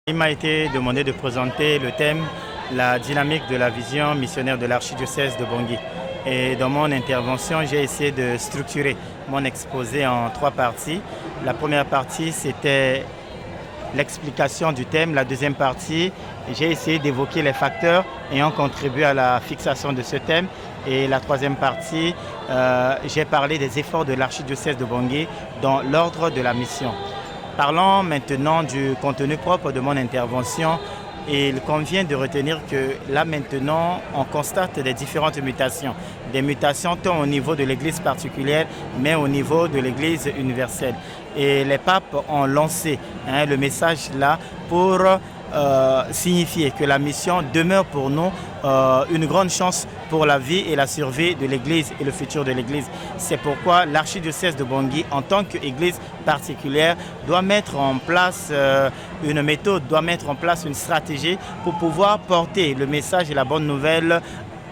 Il m'a été demandé de présenter le thème « La dynamique de la vision missionnaire de l'archidiocèse de Bangui ». Et dans mon intervention, j'ai essayé de structurer mon exposé en 3 parties. La première partie, c'était l'explication du thème. La deuxième partie, j'ai essayé d'évoquer les facteurs ayant contribué à la fixation de ce thème. Et la troisième partie, j'ai parlé des efforts de l'archidiocèse de Bangui dans l'ordre de la mission. Parlons maintenant du contenu propre de mon intervention. Il convient de retenir que là maintenant, on constate des différentes mutations. Des mutations tant au niveau de l'Église particulière, mais au niveau de l'Église universelle. Et les papes ont lancé le message là pour signifier que la mission demeure pour nous une grande chance pour la vie et la survie de l'Église et le futur de l'Église. C'est pourquoi l'archidiocèse de Bangui, en tant qu'Église particulière, doit mettre en place une méthode, doit mettre en place une stratégie pour pouvoir porter le message et la bonne nouvelle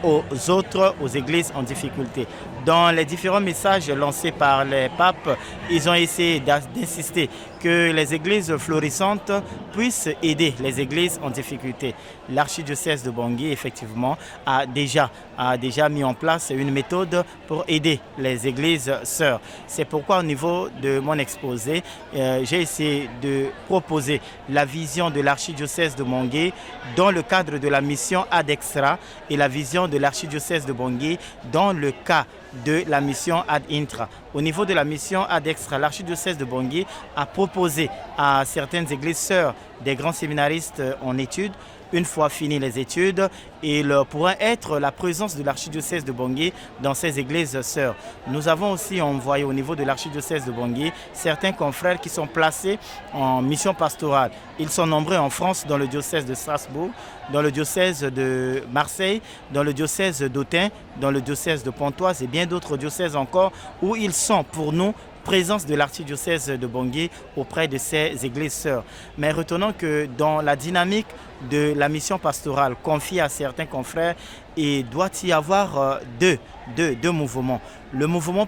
aux autres, aux églises en difficulté. Dans les différents messages lancés par les papes, ils ont essayé d'insister que les églises florissantes puissent aider les églises en difficulté. L'archidiocèse de Bangui, effectivement, a déjà mis en place une méthode pour aider les églises sœurs. C'est pourquoi au niveau de mon exposé, j'ai essayé de proposer la vision de l'archidiocèse de Bangui dans le cadre de la mission Ad Extra et la vision de l'archidiocèse de Bangui dans le cas de la mission Ad Intra. Au niveau de la mission Ad Extra, l'archidiocèse de Bangui a proposé à certaines églises sœurs des grands séminaristes en études. Une fois finies les études, il pourrait être la présence de l'archidiocèse de Bangui dans ces églises sœurs. Nous avons aussi envoyé au niveau de l'archidiocèse de Bangui certains confrères qui sont placés en mission pastorale. Ils sont nombreux en France, dans le diocèse de Strasbourg, dans le diocèse de Marseille, dans le diocèse d'Autun, dans le diocèse de Pontoise et bien d'autres diocèses encore où ils sont pour nous présence de l'archidiocèse de Bangui auprès de ces églises sœurs. Mais retenons que dans la dynamique de la mission pastorale confiée à certains confrères, il doit y avoir deux mouvements. Le mouvement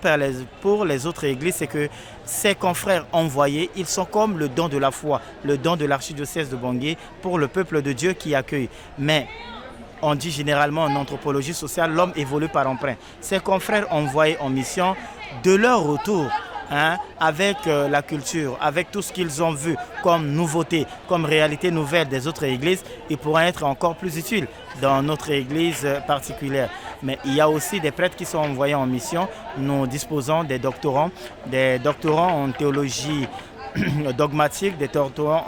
pour les autres églises, c'est que ces confrères envoyés, ils sont comme le don de la foi, le don de l'archidiocèse de Bangui pour le peuple de Dieu qui accueille. Mais on dit généralement en anthropologie sociale, l'homme évolue par emprunt. Ces confrères envoyés en mission, de leur retour, avec la culture, avec tout ce qu'ils ont vu comme nouveauté, comme réalité nouvelle des autres églises, ils pourraient être encore plus utiles dans notre église particulière. Mais il y a aussi des prêtres qui sont envoyés en mission. Nous disposons des doctorants en théologie dogmatique, des doctorants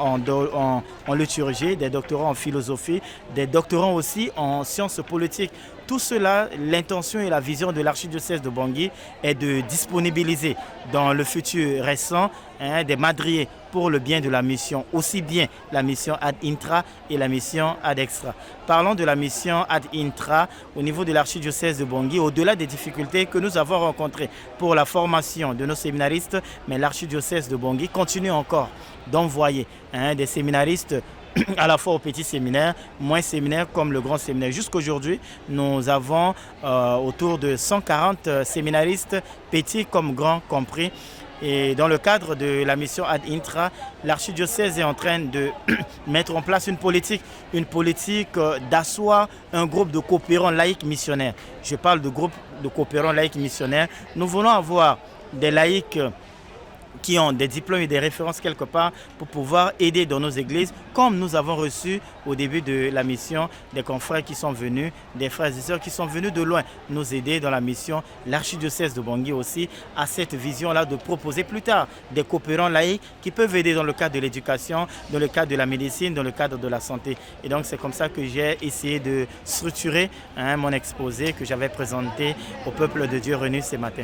en liturgie, des doctorants en philosophie, des doctorants aussi en sciences politiques. Tout cela, l'intention et la vision de l'archidiocèse de Bangui est de disponibiliser dans le futur récent des madriers pour le bien de la mission, aussi bien la mission Ad Intra et la mission Ad Extra. Parlons de la mission Ad Intra au niveau de l'archidiocèse de Bangui, au-delà des difficultés que nous avons rencontrées pour la formation de nos séminaristes, mais l'archidiocèse de Bangui continue encore d'envoyer des séminaristes à la fois au petit séminaire, moins séminaire comme le grand séminaire. Jusqu'aujourd'hui, nous avons autour de 140 séminaristes, petits comme grands compris. Et dans le cadre de la mission Ad Intra, l'archidiocèse est en train de mettre en place une politique d'asseoir un groupe de coopérants laïcs missionnaires. Je parle de groupe de coopérants laïcs missionnaires. Nous voulons avoir des laïcs qui ont des diplômes et des références quelque part pour pouvoir aider dans nos églises, comme nous avons reçu au début de la mission des confrères qui sont venus, des frères et sœurs qui sont venus de loin nous aider dans la mission. L'archidiocèse de Bangui aussi a cette vision-là de proposer plus tard des coopérants laïcs qui peuvent aider dans le cadre de l'éducation, dans le cadre de la médecine, dans le cadre de la santé. Et donc c'est comme ça que j'ai essayé de structurer mon exposé que j'avais présenté au peuple de Dieu réuni ce matin.